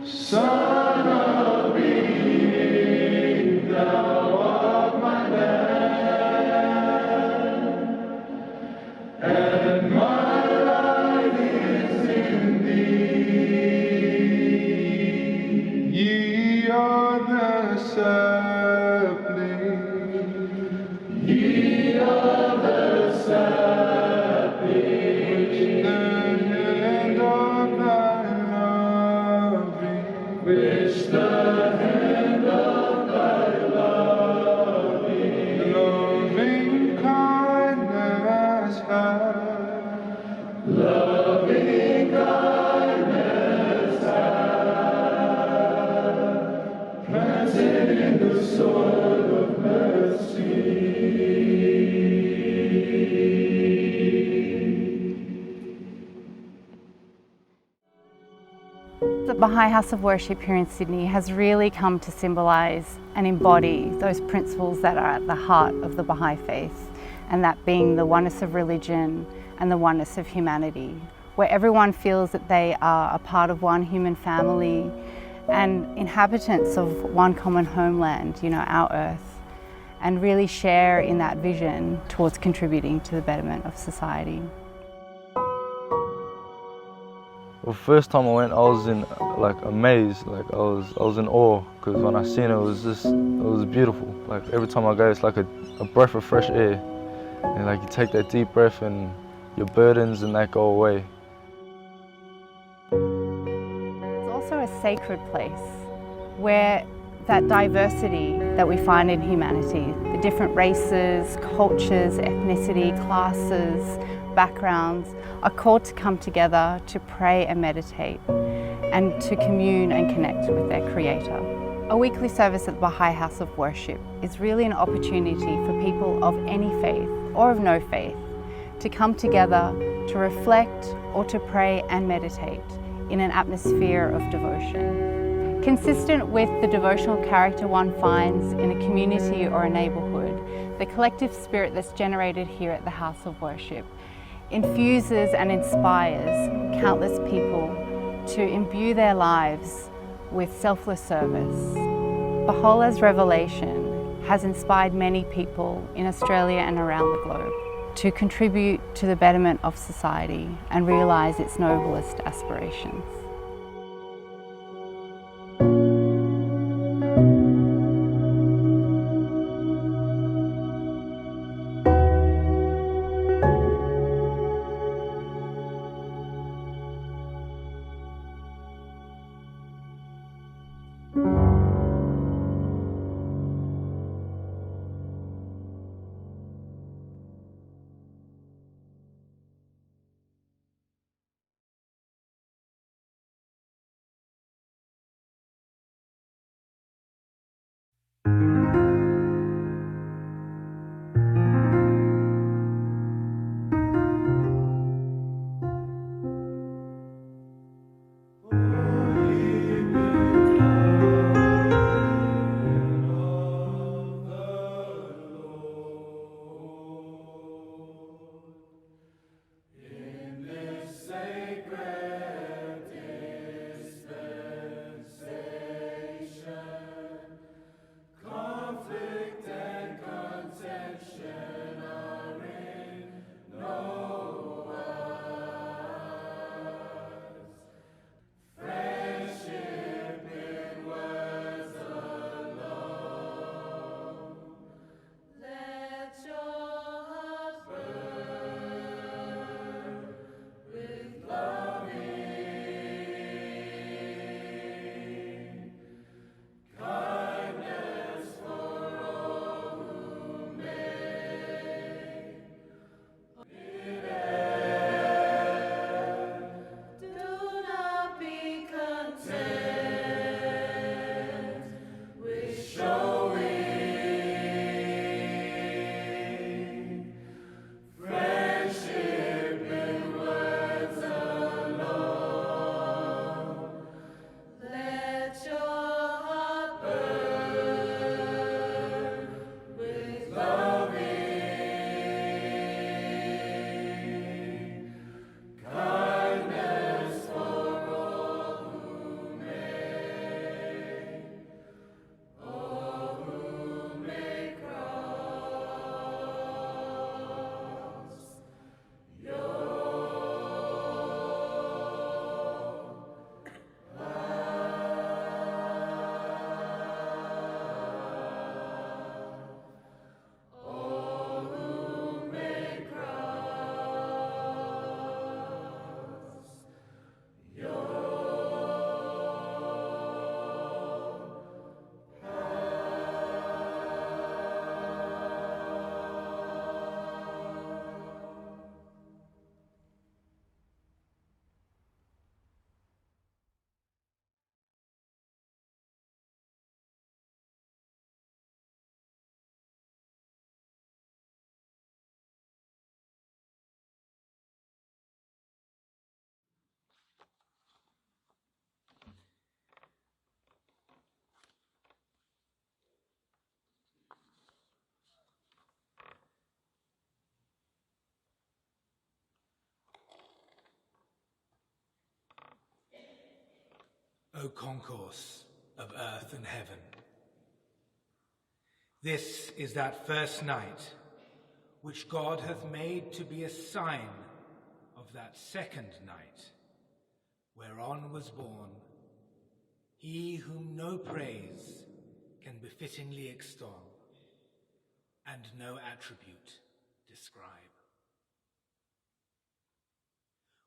Son of Eve, thou art my land, and my life is in thee. Ye are the sapling, ye are the sapling, which the hand of thy loving kindness hath, loving kindness hath, planted in the soil of mercy. The Baha'i House of Worship here in Sydney has really come to symbolise and embody those principles that are at the heart of the Baha'i faith, and that being the oneness of religion and the oneness of humanity, where everyone feels that they are a part of one human family and inhabitants of one common homeland, our earth, and really share in that vision towards contributing to the betterment of society. Well, first time I went, I was in amazed. I was in awe, because when I seen it, it was beautiful. Like every time I go, it's like a breath of fresh air, and like you take that deep breath and your burdens and that go away. It's also a sacred place where that diversity that we find in humanity, the different races, cultures, ethnicity, classes, backgrounds, are called to come together to pray and meditate and to commune and connect with their Creator. A weekly service at the Baha'i House of Worship is really an opportunity for people of any faith or of no faith to come together to reflect or to pray and meditate in an atmosphere of devotion. Consistent with the devotional character one finds in a community or a neighbourhood, the collective spirit that's generated here at the House of Worship infuses and inspires countless people to imbue their lives with selfless service. Baha'u'llah's revelation has inspired many people in Australia and around the globe to contribute to the betterment of society and realise its noblest aspirations. O concourse of earth and heaven. This is that first night which God hath made to be a sign of that second night, whereon was born he whom no praise can befittingly extol, and no attribute describe.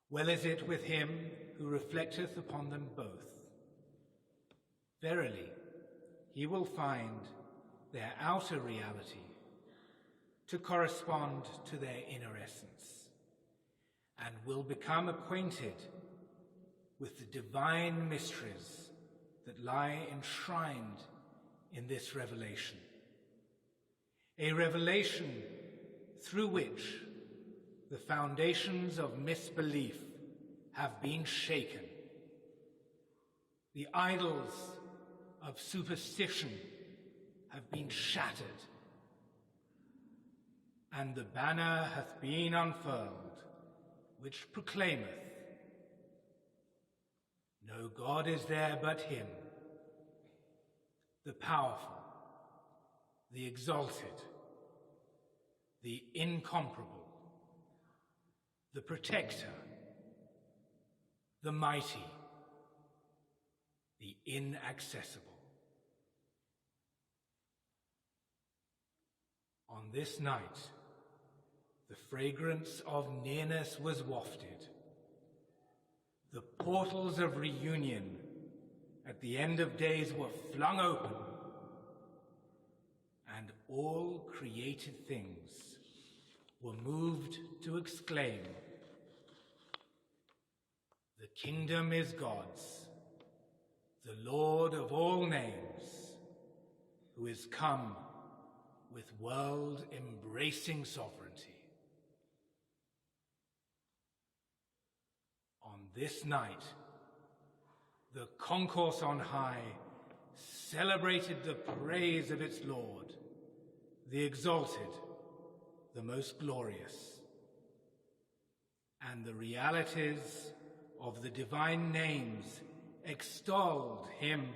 Well is it with him who reflecteth upon them both. Verily, he will find their outer reality to correspond to their inner essence, and will become acquainted with the divine mysteries that lie enshrined in this revelation, a revelation through which the foundations of misbelief have been shaken, the idols of superstition have been shattered, and the banner hath been unfurled, which proclaimeth, no God is there but him, the powerful, the exalted, the incomparable, the protector, the mighty, the inaccessible. On this night, the fragrance of nearness was wafted. The portals of reunion at the end of days were flung open, and all created things were moved to exclaim, the kingdom is God's, the Lord of all names, who is come with world-embracing sovereignty. On this night, the concourse on high celebrated the praise of its Lord, the exalted, the most glorious, and the realities of the divine names extolled him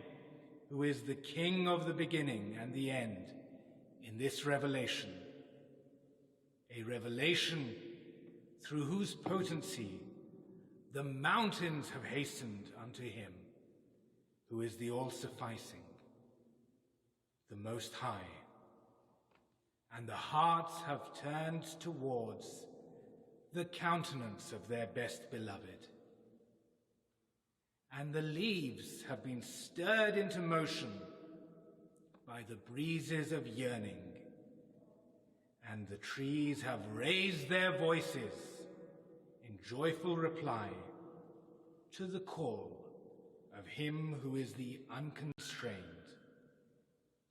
who is the King of the beginning and the end in this revelation, a revelation through whose potency the mountains have hastened unto him who is the all-sufficing, the Most High, and the hearts have turned towards the countenance of their best beloved, and the leaves have been stirred into motion by the breezes of yearning, and the trees have raised their voices in joyful reply to the call of him who is the unconstrained,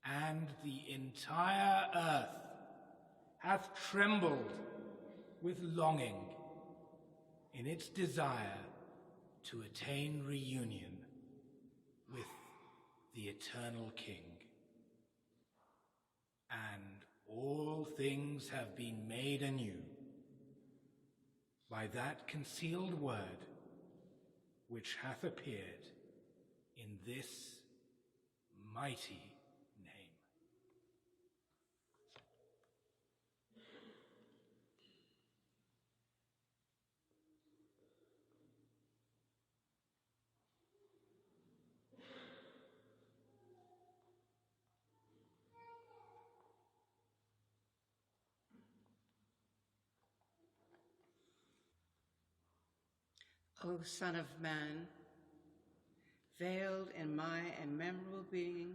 and the entire earth hath trembled with longing in its desire to attain reunion with the eternal King. And all things have been made anew by that concealed word which hath appeared in this mighty name. O Son of Man, veiled in my immemorable being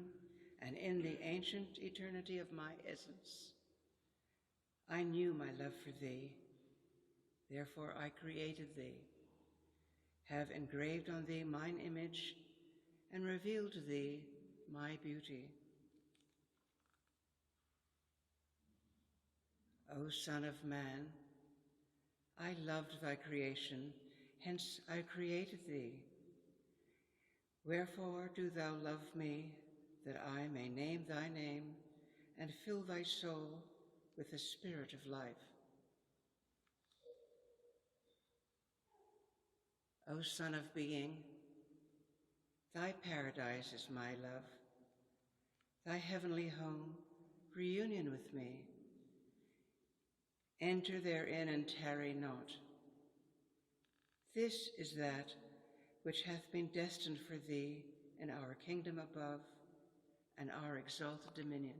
and in the ancient eternity of my essence, I knew my love for thee, therefore I created thee, have engraved on thee mine image, and revealed to thee my beauty. O Son of Man, I loved thy creation, hence I created thee. Wherefore do thou love me, that I may name thy name and fill thy soul with the spirit of life. O Son of Being, Thy paradise is my love, thy heavenly home, reunion with me. Enter therein and tarry not. This is that which hath been destined for thee in our kingdom above and our exalted dominion.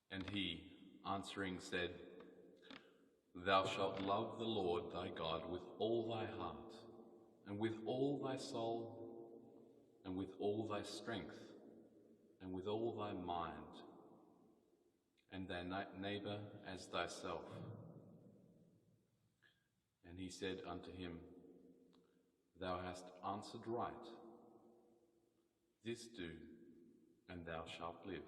And he, answering, said, Thou shalt love the Lord thy God with all thy heart, and with all thy soul, and with all thy strength, and with all thy mind, and thy neighbour as thyself. And he said unto him, Thou hast answered right. This do, and thou shalt live.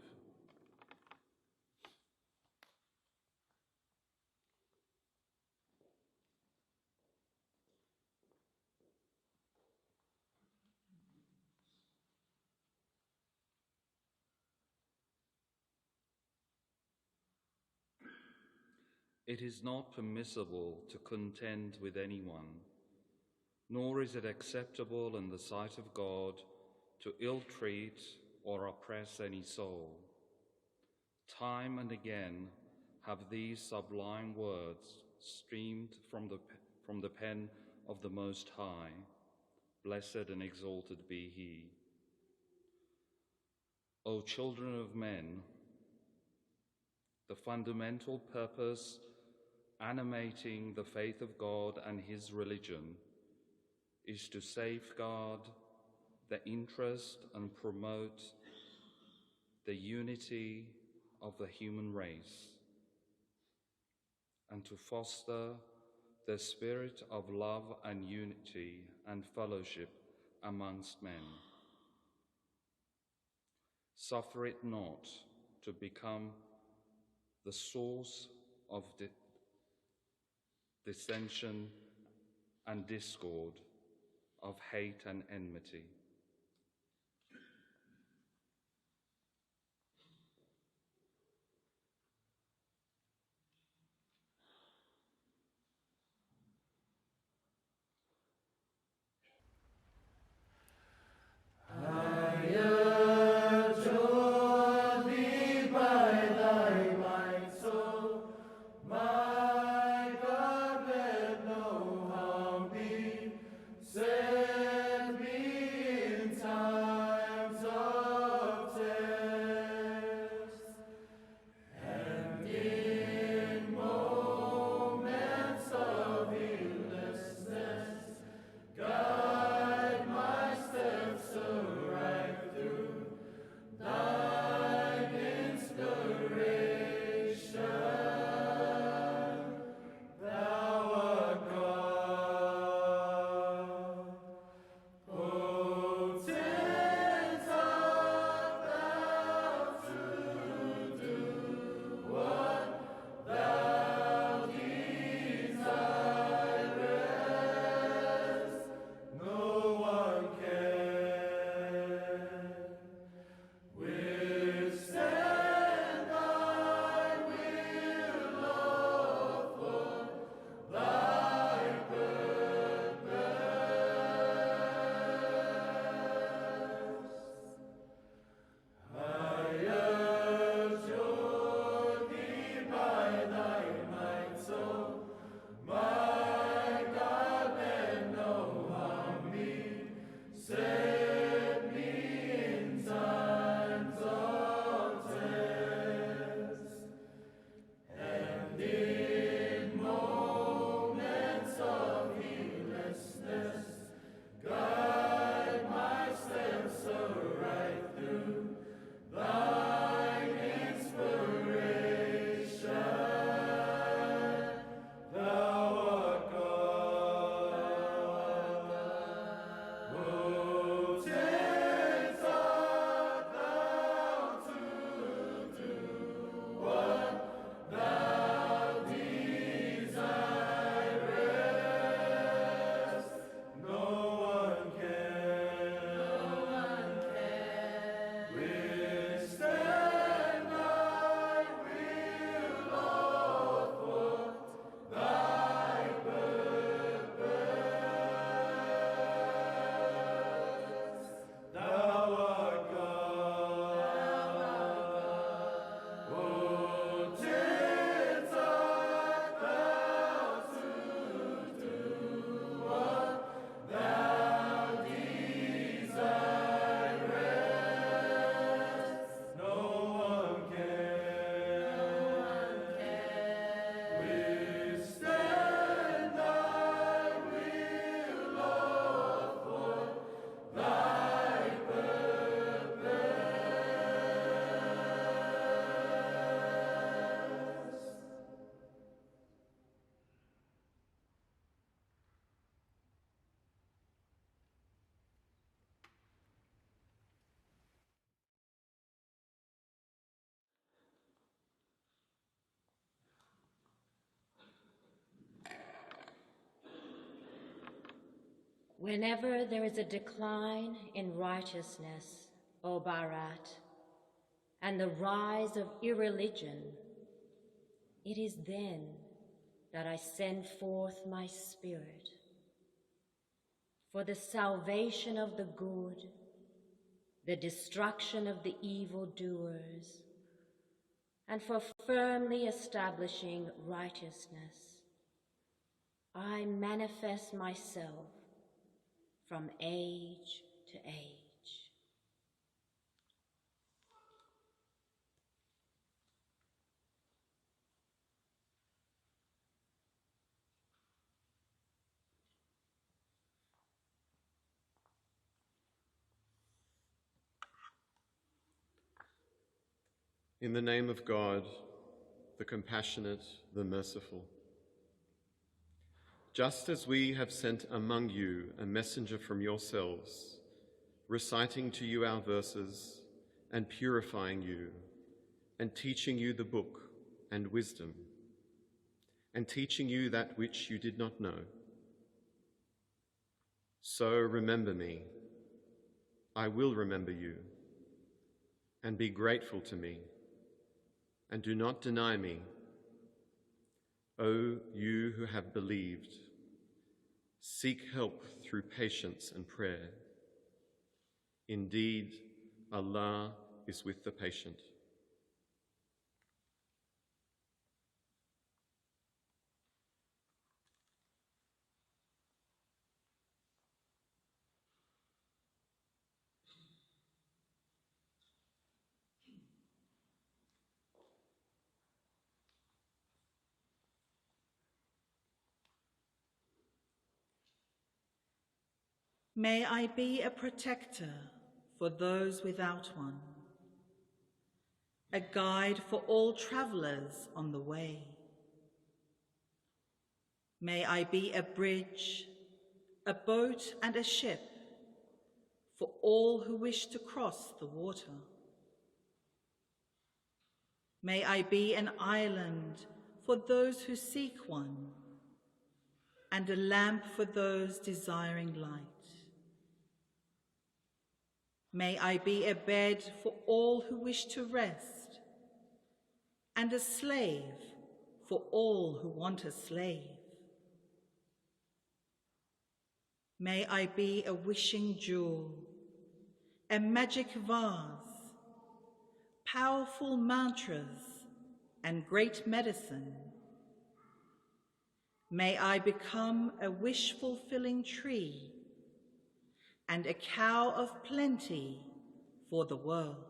It is not permissible to contend with anyone, nor is it acceptable in the sight of God to ill-treat or oppress any soul. Time and again have these sublime words streamed from the pen of the Most High. Blessed and exalted be He. O children of men, the fundamental purpose animating the faith of God and His religion is to safeguard the interest and promote the unity of the human race, and to foster the spirit of love and unity and fellowship amongst men. Suffer it not to become the source of dissension and discord, of hate and enmity. Set me Whenever there is a decline in righteousness, O Bharat, and the rise of irreligion, it is then that I send forth my spirit for the salvation of the good, the destruction of the evildoers, and for firmly establishing righteousness. I manifest myself from age to age. In the name of God, the compassionate, the merciful, just as we have sent among you a messenger from yourselves, reciting to you our verses and purifying you, and teaching you the book and wisdom, and teaching you that which you did not know. So remember me, I will remember you, and be grateful to me, and do not deny me, O you who have believed. Seek help through patience and prayer. Indeed, Allah is with the patient. May I be a protector for those without one, a guide for all travelers on the way. May I be a bridge, a boat and a ship for all who wish to cross the water. May I be an island for those who seek one, and a lamp for those desiring light. May I be a bed for all who wish to rest, and a slave for all who want a slave. May I be a wishing jewel, a magic vase, powerful mantras, and great medicine. May I become a wish-fulfilling tree and a cow of plenty for the world.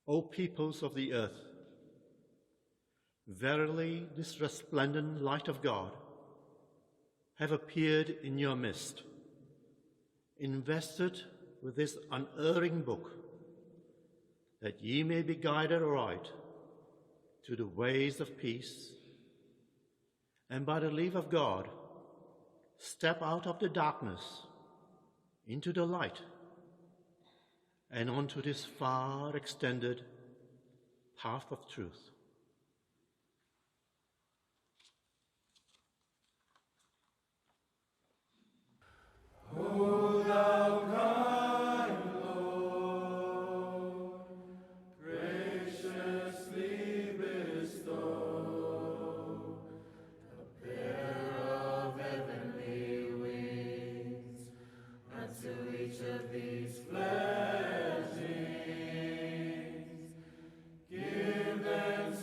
O peoples of the earth, verily this resplendent light of God have appeared in your midst, invested with this unerring book, that ye may be guided aright to the ways of peace, and by the leave of God, step out of the darkness into the light, and onto this far extended path of truth. O thou kind Lord, graciously bestow a pair of heavenly wings unto each of these fledglings. Give them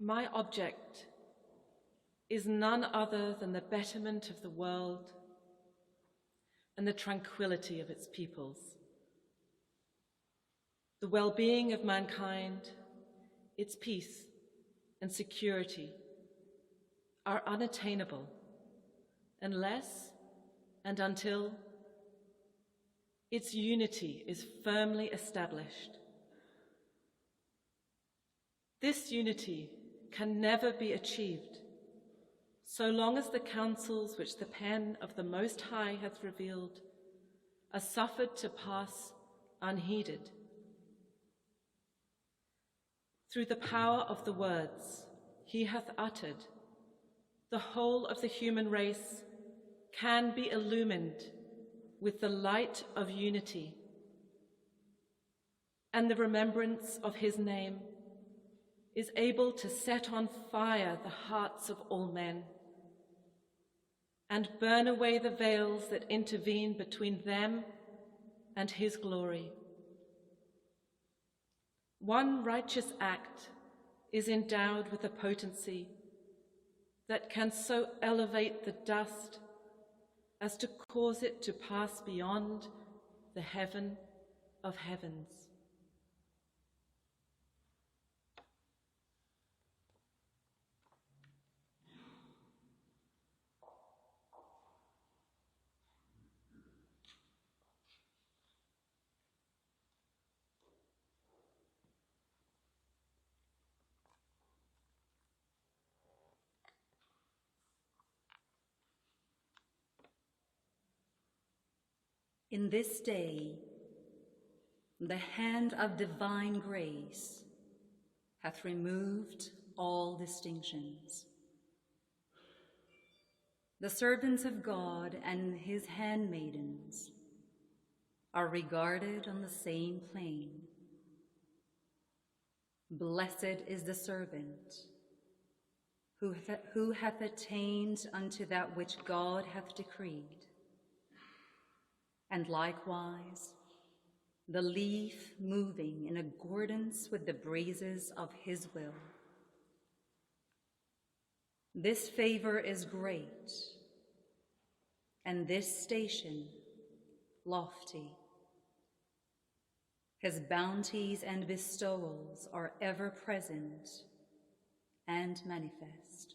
My object is none other than the betterment of the world and the tranquility of its peoples. The well-being of mankind, its peace and security are unattainable unless and until its unity is firmly established. This unity can never be achieved so long as the counsels which the pen of the Most High hath revealed are suffered to pass unheeded. Through the power of the words he hath uttered, the whole of the human race can be illumined with the light of unity, and the remembrance of his name is able to set on fire the hearts of all men and burn away the veils that intervene between them and his glory. One righteous act is endowed with a potency that can so elevate the dust as to cause it to pass beyond the heaven of heavens. In this day, the hand of divine grace hath removed all distinctions. The servants of God and his handmaidens are regarded on the same plane. Blessed is the servant who hath attained unto that which God hath decreed. And likewise, the leaf moving in accordance with the breezes of his will. This favor is great, and this station lofty. His bounties and bestowals are ever present and manifest.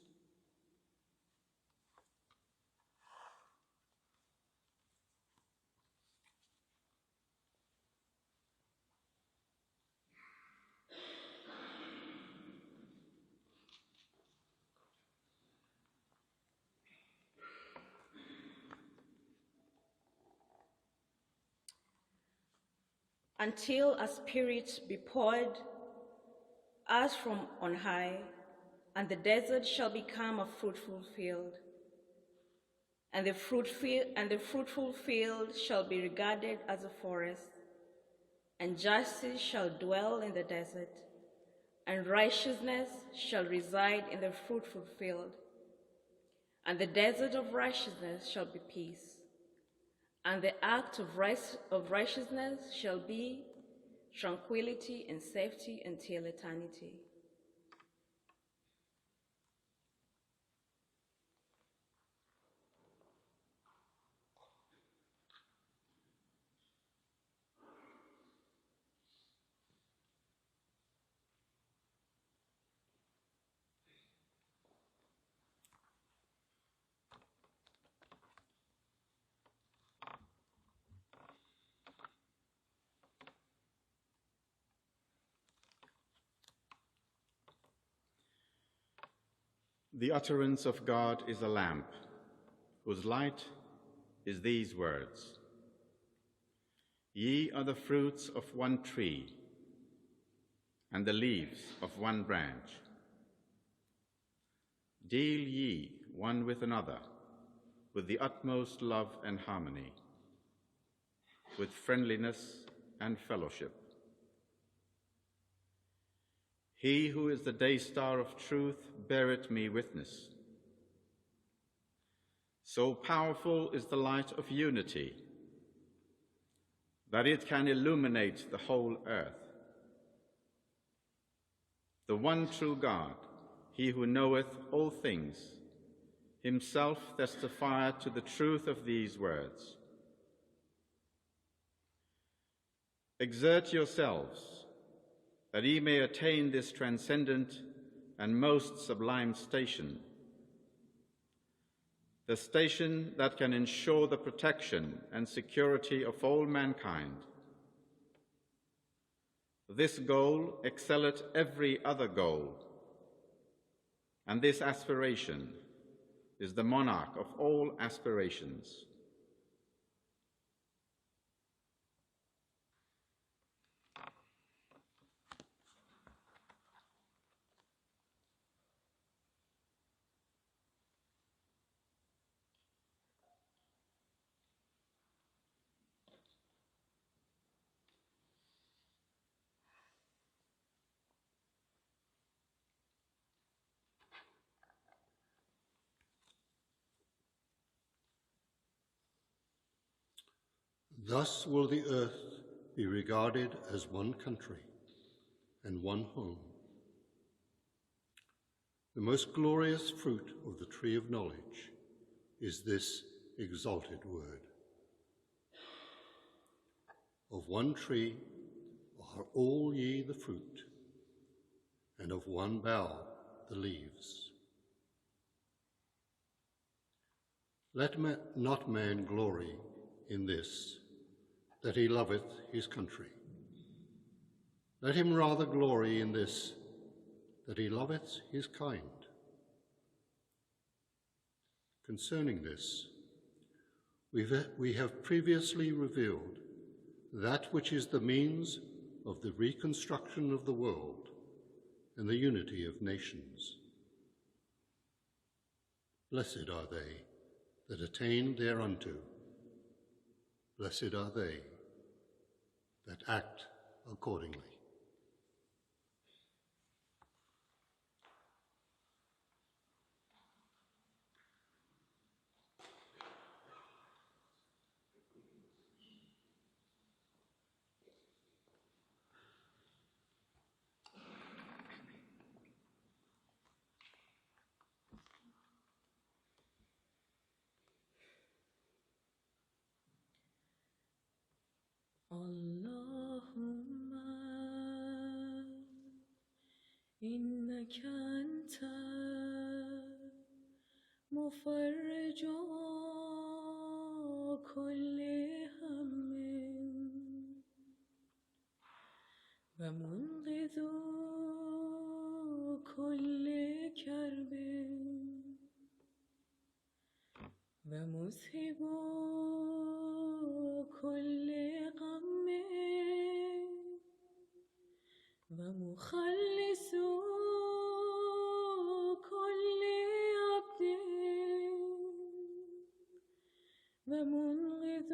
Until a spirit be poured as from on high, and the desert shall become a fruitful field, and the fruitful field shall be regarded as a forest, and justice shall dwell in the desert, and righteousness shall reside in the fruitful field, and the desert of righteousness shall be peace. And the act of righteousness shall be tranquility and safety until eternity. The utterance of God is a lamp, whose light is these words. Ye are the fruits of one tree, and the leaves of one branch. Deal ye one with another with the utmost love and harmony, with friendliness and fellowship. He who is the day star of truth beareth me witness. So powerful is the light of unity that it can illuminate the whole earth. The one true God he who knoweth all things, himself testifieth to the truth of these words. Exert yourselves, that ye may attain this transcendent and most sublime station, the station that can ensure the protection and security of all mankind. This goal excelleth every other goal, and this aspiration is the monarch of all aspirations. Thus will the earth be regarded as one country and one home. The most glorious fruit of the tree of knowledge is this exalted word. Of one tree are all ye the fruit, and of one bough the leaves. Let not man glory in this, that he loveth his country. Let him rather glory in this, that he loveth his kind. Concerning this, we have previously revealed that which is the means of the reconstruction of the world and the unity of nations. Blessed are they that attain thereunto. Blessed are they that act accordingly. اللهم إنك أنت مفرج كل هم ومنقذ كل كرب ومذهب كل غم ومخلص كل عبد ومنقذ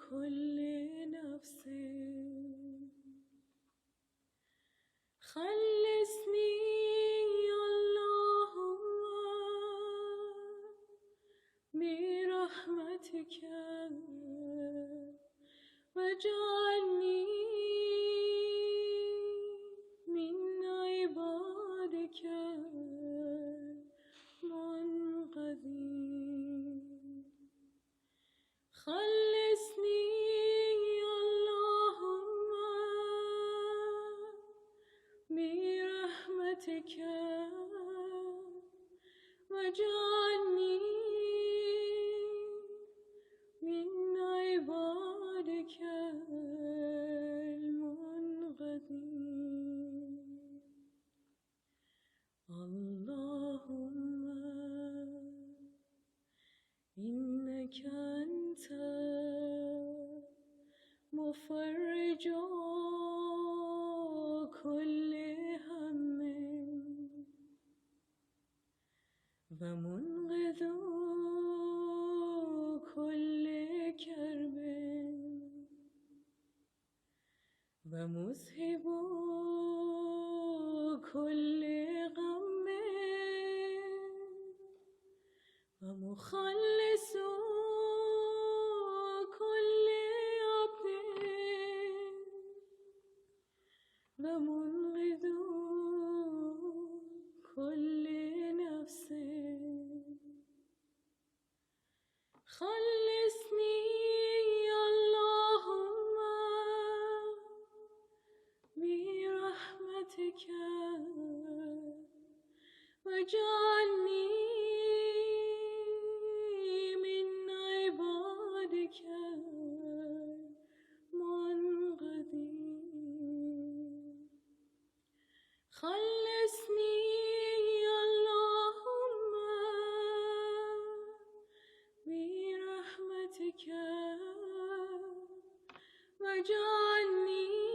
كل نفس خلصني اللهم برحمتك واجعلني من عبادك المنقذين خلصني اللهم برحمتك واجعلني من عبادك المنقذين اللهم إنك أنت مفرج كل هم ومنقذ كل كرب ومذهب كل غم ومخلص كل عبد ومنقذ on me.